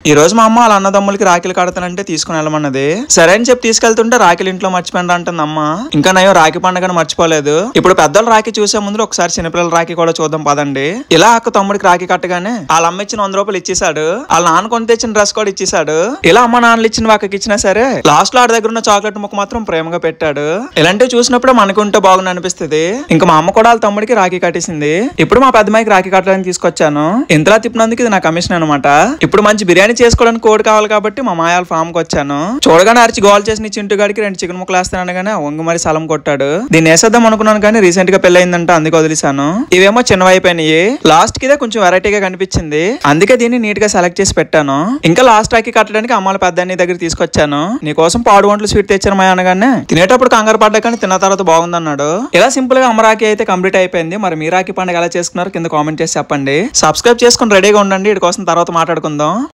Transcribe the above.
ఈ రోజు మా అమ్మ వాళ్ళ అన్నదమ్ములకి రాఖీలు కడతానంటే తీసుకుని వెళ్ళమన్నది. సరే అని చెప్పి తీసుకెళ్తుంటే రాఖీలు ఇంట్లో మర్చిపోయింది అంటుంది అమ్మ. ఇంకా నయం రాఖీ పండుగను మర్చిపోలేదు. ఇప్పుడు పెద్దలు రాఖీ చూసే ముందు ఒకసారి చిన్నపిల్లల రాఖీ కూడా చూద్దాం పదండి. ఇలా అక్క తమ్ముడికి రాఖీ కట్టగానే వాళ్ళ అమ్మ ఇచ్చిన 100 రూపాయలు ఇచ్చేసాడు. వాళ్ళ నాన్న కొని తెచ్చిన డ్రెస్ కూడా ఇచ్చేసాడు. ఇలా అమ్మ నాన్నలు ఇచ్చిన వాకకి ఇచ్చినా సరే లాస్ట్ లో ఆడ దగ్గర ఉన్న చాక్లెట్ ముక్క మాత్రం ప్రేమగా పెట్టాడు. ఇలాంటివి చూసినప్పుడు మనకు ఉంటే బాగుంది అనిపిస్తుంది. ఇంకా మా అమ్మ కూడా వాళ్ళ తమ్ముడికి రాఖీ కట్టేసింది. ఇప్పుడు మా పెద్దమ్మాయికి రాఖీ కట్టడానికి తీసుకొచ్చాను. ఇంతలా తిప్పినందుకు ఇది నా కమిషన్ అనమాట. ఇప్పుడు మంచి బిర్యానీ చేసుకోవడానికి కోడి కావాలి కాబట్టి మా మాయాల ఫామ్ కి వచ్చాను. చూడగానే అరిచి గోల్ చేసిన చింటూ గాడికి 2 చికెన్ ముక్కలు వేస్తానగానే వంగు మరి సలం కొట్టాడు. దీన్ని వేసేద్దాం అనుకున్నాను కానీ రీసెంట్ గా పెళ్ళయిందంట అందుకు వదిలేసాను. ఇవేమో చిన్నవైపోయినాయి. లాస్ట్ కి కొంచెం వెరైటీగా కనిపించింది. అందుకే దీన్ని నీట్ గా సెలెక్ట్ చేసి పెట్టాను. ఇంకా లాస్ట్ రాఖీ కట్టడానికి అమ్మాల పెద్ద దగ్గర తీసుకొచ్చాను. నీకోసం పాడు వంటలు స్వీట్ తెచ్చాను మా అనగానే తినేటప్పుడు కంగారు పడ్డా కానీ తిన్న తర్వాత బాగుందన్నాడు. ఇలా సింపుల్ గా అమ్మ రాఖీ అయితే కంప్లీట్ అయిపోయింది. మరి మీ రాఖీ పండుగ ఎలా చేసుకున్నారు కింద కామెంట్ చేసి చెప్పండి. సబ్స్క్రైబ్ చేసుకుని రెడీగా ఉండండి. వీటి కోసం తర్వాత మాట్లాడుకుందాం.